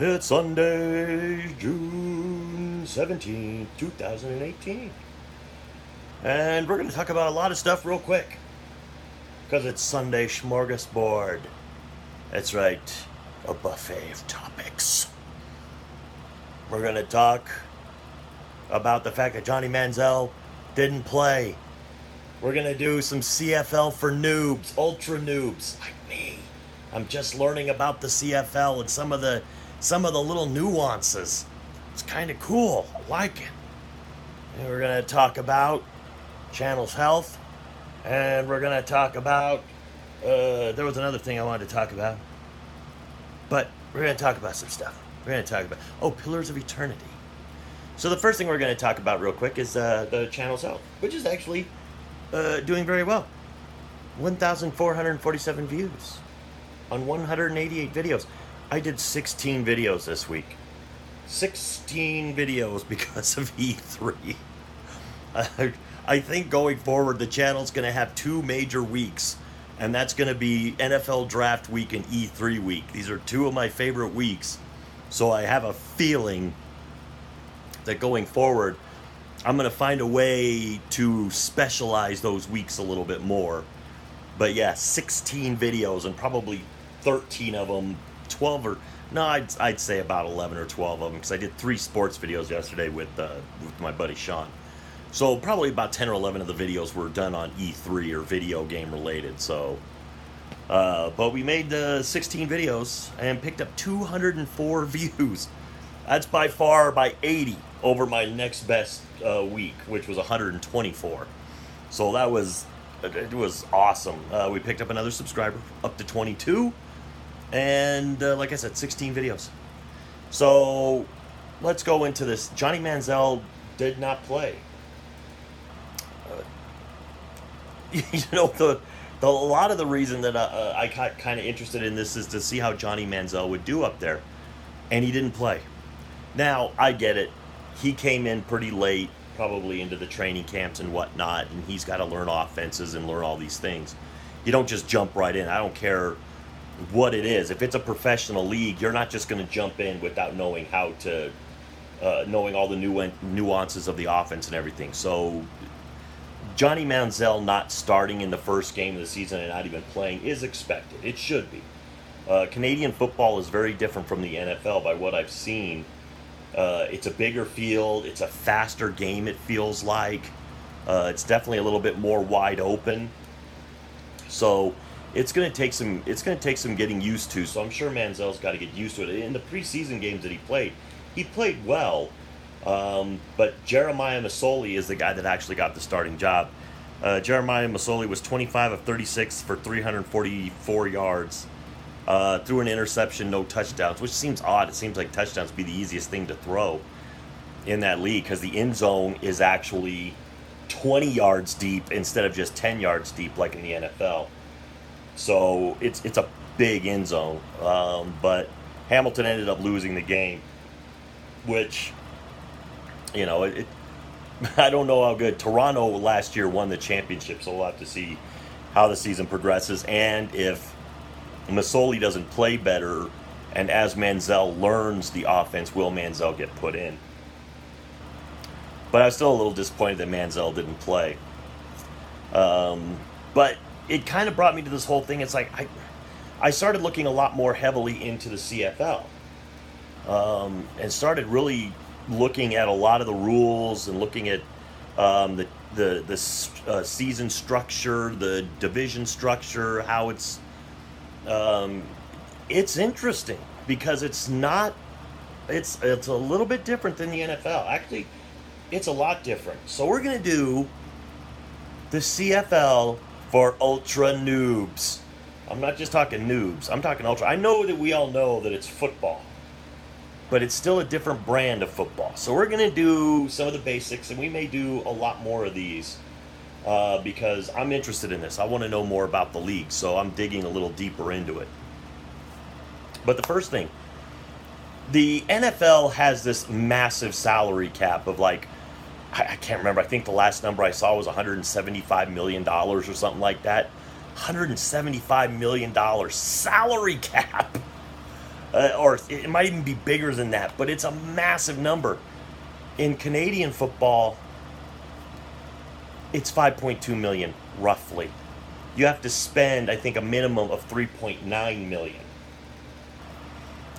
It's Sunday, June 17th, 2018. And we're going to talk about a lot of stuff real quick. Because it's Sunday smorgasbord. That's right, a buffet of topics. We're going to talk about the fact that Johnny Manziel didn't play. We're going to do some CFL for noobs, ultra noobs, like me. I'm just learning about the CFL and some of the little nuances. It's kind of cool. I like it. And we're going to talk about Channel's health. And we're going to talk about, there was another thing I wanted to talk about. But we're going to talk about some stuff. We're going to talk about, Pillars of Eternity. So the first thing we're going to talk about real quick is the Channel's health, which is actually doing very well. 1,447 views on 188 videos. I did 16 videos this week. 16 videos because of E3. I think going forward, the channel's going to have two major weeks, and that's going to be NFL Draft Week and E3 Week. These are two of my favorite weeks, so I have a feeling that going forward, I'm going to find a way to specialize those weeks a little bit more. But yeah, 16 videos, and probably 13 of them, 12 or... No, I'd say about 11 or 12 of them, because I did 3 sports videos yesterday with my buddy Sean. So probably about 10 or 11 of the videos were done on E3 or video game related. So, but we made 16 videos and picked up 204 views. That's by 80 over my next best week, which was 124. So it was awesome. We picked up another subscriber, up to 22. And like I said, 16 videos. So let's go into this. Johnny Manziel did not play. A lot of the reason that I got kind of interested in this is to see how Johnny Manziel would do up there. And he didn't play. Now, I get it. He came in pretty late, probably into the training camps and whatnot, and he's got to learn offenses and learn all these things. You don't just jump right in. I don't care what it is. If it's a professional league, you're not just going to jump in without knowing how to, knowing all the nuances of the offense and everything. So Johnny Manziel not starting in the first game of the season and not even playing is expected. It should be. Canadian football is very different from the NFL by what I've seen. It's a bigger field. It's a faster game, it feels like. It's definitely a little bit more wide open. So it's going to take some getting used to. So I'm sure Manziel's got to get used to it. In the preseason games that he played well. But Jeremiah Masoli is the guy that actually got the starting job. Jeremiah Masoli was 25 of 36 for 344 yards. Threw an interception, no touchdowns, which seems odd. It seems like touchdowns would be the easiest thing to throw in that league, because the end zone is actually 20 yards deep instead of just 10 yards deep like in the NFL. So it's a big end zone. But Hamilton ended up losing the game, which, I don't know how good. Toronto last year won the championship, so we'll have to see how the season progresses, and if Masoli doesn't play better, and as Manziel learns the offense, will Manziel get put in? But I was still a little disappointed that Manziel didn't play. But it kind of brought me to this whole thing. It's like I started looking a lot more heavily into the CFL, and started really looking at a lot of the rules and looking at the season structure, the division structure, how it's interesting, because it's a little bit different than the NFL. Actually, it's a lot different. So we're going to do the CFL for ultra noobs. I'm not just talking noobs. I'm talking ultra. I know that we all know that it's football, but it's still a different brand of football. So we're going to do some of the basics, and we may do a lot more of these because I'm interested in this. I want to know more about the league, so I'm digging a little deeper into it. But the first thing, the NFL has this massive salary cap of I can't remember. I think the last number I saw was $175 million or something like that. $175 million salary cap. or it might even be bigger than that, but it's a massive number. In Canadian football, it's 5.2 million roughly. You have to spend, I think, a minimum of 3.9 million.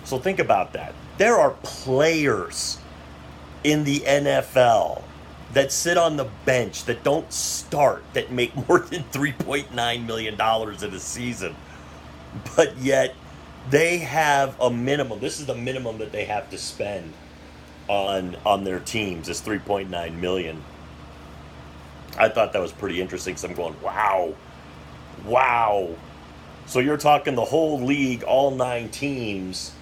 So think about that. There are players in the NFL that sit on the bench that don't start that make more than $3.9 million in a season. But yet they have a minimum. This is the minimum that they have to spend on their teams is 3.9 million. I thought that was pretty interesting. So I'm going, wow. So you're talking the whole league, all 9 teams,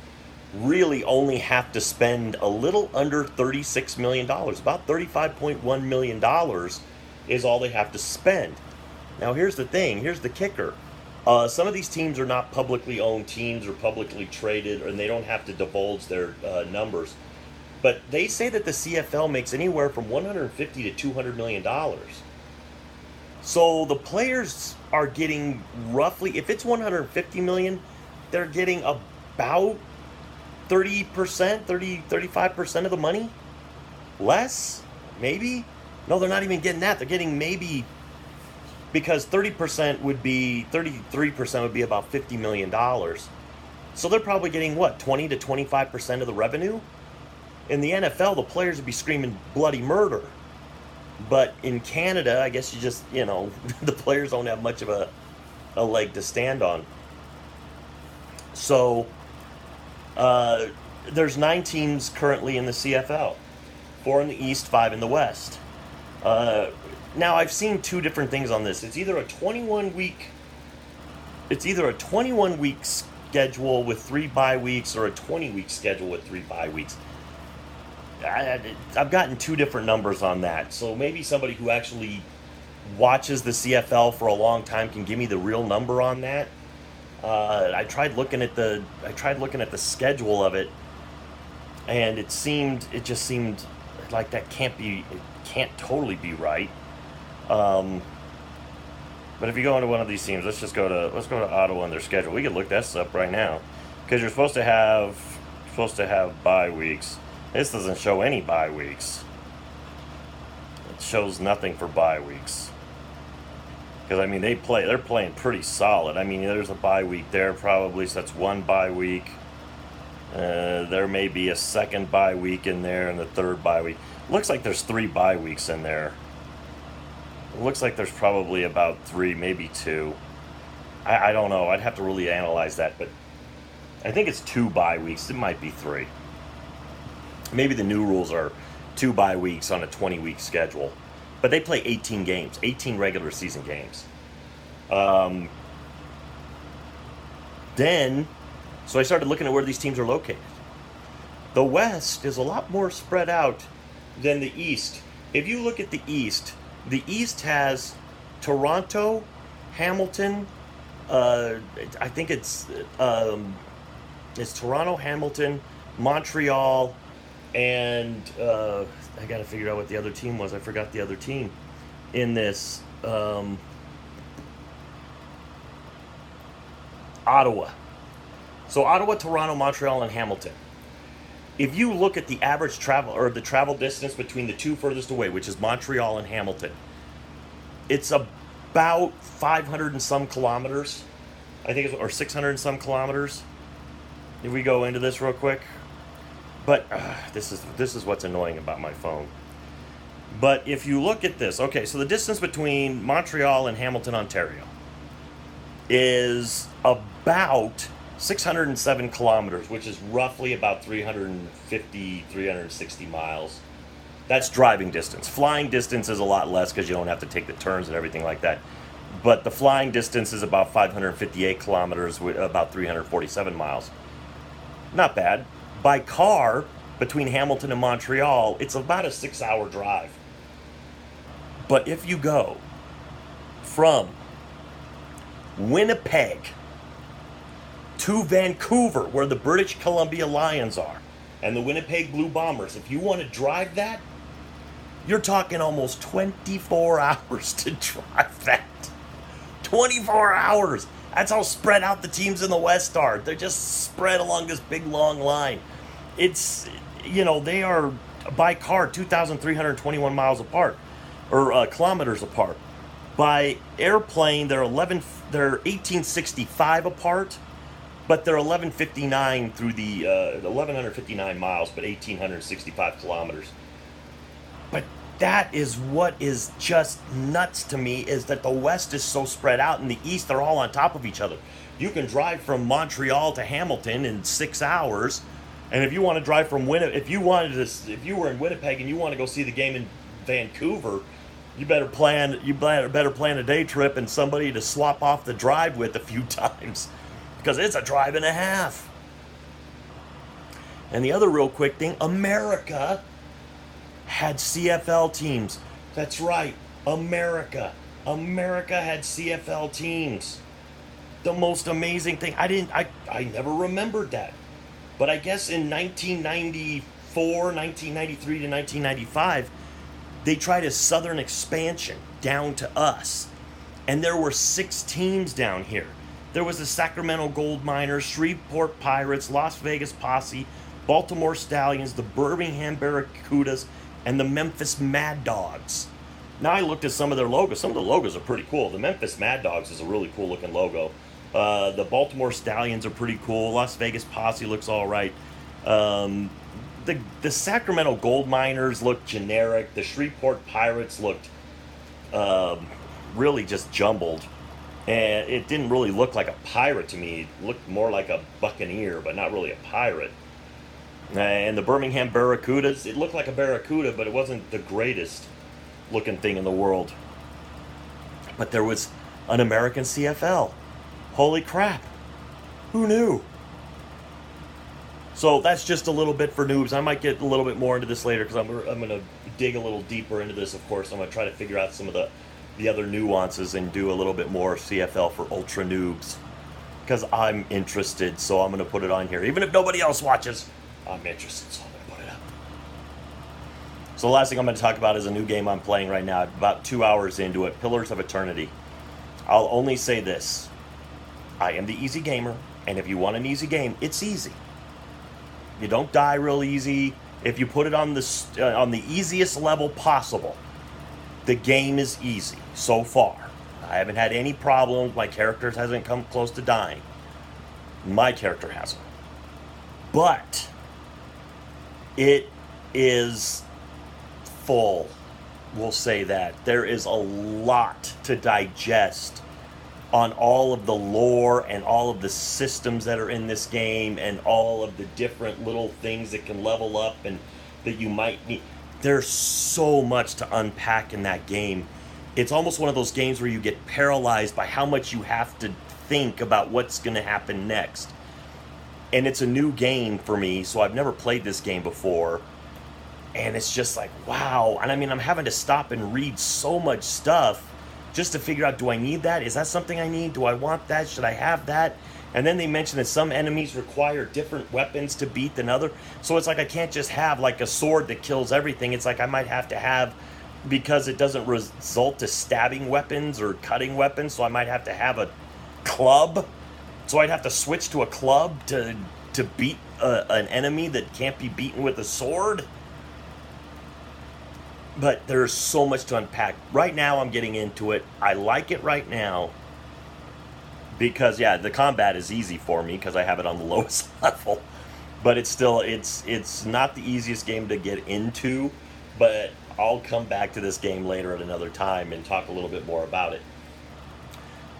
really only have to spend a little under $36 million. About $35.1 million is all they have to spend. Now here's the thing. Here's the kicker. Some of these teams are not publicly owned teams or publicly traded, and they don't have to divulge their numbers. But they say that the CFL makes anywhere from $150 to $200 million. So the players are getting roughly, if it's $150 million, they're getting about 30%, 35% of the money? Less? Maybe? No, they're not even getting that. They're getting maybe, because 33% would be about $50 million. So they're probably getting what, 20 to 25% of the revenue? In the NFL, the players would be screaming bloody murder. But in Canada, I guess the players don't have much of a leg to stand on. So there's 9 teams currently in the CFL. 4 in the East, 5 in the West. Now, I've seen 2 different things on this. It's either a 21 week schedule with 3 bye weeks, or a 20-week schedule with 3 bye weeks. I've gotten 2 different numbers on that. So maybe somebody who actually watches the CFL for a long time can give me the real number on that. I tried looking at the schedule of it, and it just seemed like that can't totally be right. But if you go into one of these teams, let's go to Ottawa and their schedule. We could look this up right now, because you're supposed to have bye weeks. This doesn't show any bye weeks. It shows nothing for bye weeks. Because, I mean, they're playing pretty solid. I mean, there's a bye week there probably, so that's 1 bye week. There may be a second bye week in there and the third bye week. Looks like there's 3 bye weeks in there. It looks like there's probably about 3, maybe 2. I don't know. I'd have to really analyze that, but I think it's 2 bye weeks. It might be 3. Maybe the new rules are 2 bye weeks on a 20-week schedule. But they play 18 games, 18 regular season games. So I started looking at where these teams are located. The West is a lot more spread out than the East. If you look at the East has Toronto, Hamilton, I think it's Toronto, Hamilton, Montreal, and I got to figure out what the other team was. I forgot the other team in this. Ottawa. So Ottawa, Toronto, Montreal, and Hamilton. If you look at the average travel, or the travel distance between the 2 furthest away, which is Montreal and Hamilton, it's about 500 and some kilometers. I think or 600 and some kilometers. If we go into this real quick. But this is what's annoying about my phone. But if you look at this, okay, so the distance between Montreal and Hamilton, Ontario is about 607 kilometers, which is roughly about 350, 360 miles. That's driving distance. Flying distance is a lot less because you don't have to take the turns and everything like that. But the flying distance is about 558 kilometers, with about 347 miles. Not bad. By car, between Hamilton and Montreal, it's about a 6-hour drive. But if you go from Winnipeg to Vancouver, where the British Columbia Lions are, and the Winnipeg Blue Bombers, if you want to drive that, you're talking almost 24 hours to drive that. 24 hours! That's how spread out the teams in the West are. They're just spread along this big long line. It's, they are by car 2,321 miles apart, or kilometers apart. By airplane, they're 1865 apart, but they're 1159 through the 1159 miles, but 1865 kilometers. But that is what is just nuts to me, is that the West is so spread out, and the East, they're all on top of each other. You can drive from Montreal to Hamilton in 6 hours, and if you want to drive from if you were in Winnipeg and you want to go see the game in Vancouver, you better plan a day trip and somebody to swap off the drive with a few times, because it's a drive and a half. And the other real quick thing, America had CFL teams. That's right, America had CFL teams. The most amazing thing, I never remembered that. But I guess in 1993 to 1995, they tried a southern expansion down to us. And there were 6 teams down here. There was the Sacramento Gold Miners, Shreveport Pirates, Las Vegas Posse, Baltimore Stallions, the Birmingham Barracudas, and the Memphis Mad Dogs. Now I looked at some of their logos. Some of the logos are pretty cool. The Memphis Mad Dogs is a really cool looking logo. The Baltimore Stallions are pretty cool. Las Vegas Posse looks all right. The Sacramento Gold Miners looked generic. The Shreveport Pirates looked really just jumbled. And it didn't really look like a pirate to me. It looked more like a buccaneer, but not really a pirate. And the Birmingham Barracudas, it looked like a barracuda, but it wasn't the greatest looking thing in the world. But there was an American CFL. Holy crap. Who knew? So that's just a little bit for noobs. I might get a little bit more into this later, because I'm going to dig a little deeper into this, of course. I'm going to try to figure out some of the other nuances and do a little bit more CFL for ultra noobs, because I'm interested, so I'm going to put it on here. Even if nobody else watches, I'm interested, so I'm going to put it up. So the last thing I'm going to talk about is a new game I'm playing right now. About 2 hours into it, Pillars of Eternity. I'll only say this. I am the easy gamer, and if you want an easy game, it's easy. You don't die real easy. If you put it on the easiest level possible, the game is easy so far. I haven't had any problems. My character hasn't come close to dying. My character hasn't. But it is full. We'll say that. There is a lot to digest on all of the lore and all of the systems that are in this game and all of the different little things that can level up and that you might need. There's so much to unpack in that game. It's almost one of those games where you get paralyzed by how much you have to think about what's going to happen next. And it's a new game for me, so I've never played this game before. And it's just like, wow. And I mean, I'm having to stop and read so much stuff just to figure out, do I need that? Is that something I need? Do I want that? Should I have that? And then they mention that some enemies require different weapons to beat than other. So it's like I can't just have like a sword that kills everything. It's like I might have to have, because it doesn't result to stabbing weapons or cutting weapons, so I might have to have a club. So I'd have to switch to a club to beat an enemy that can't be beaten with a sword. But there's so much to unpack. Right now, I'm getting into it. I like it right now because, yeah, the combat is easy for me because I have it on the lowest level. But it's still, it's not the easiest game to get into. But I'll come back to this game later at another time and talk a little bit more about it.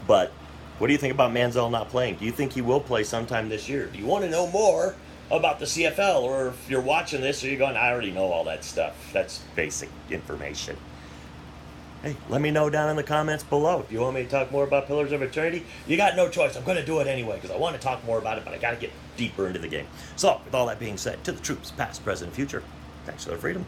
But what do you think about Manziel not playing? Do you think he will play sometime this year? Do you want to know more about the CFL, or if you're watching this, or you're going, I already know all that stuff. That's basic information. Hey, let me know down in the comments below if you want me to talk more about Pillars of Eternity. You got no choice. I'm going to do it anyway because I want to talk more about it, but I got to get deeper into the game. So, with all that being said, to the troops, past, present, future, thanks for the freedom.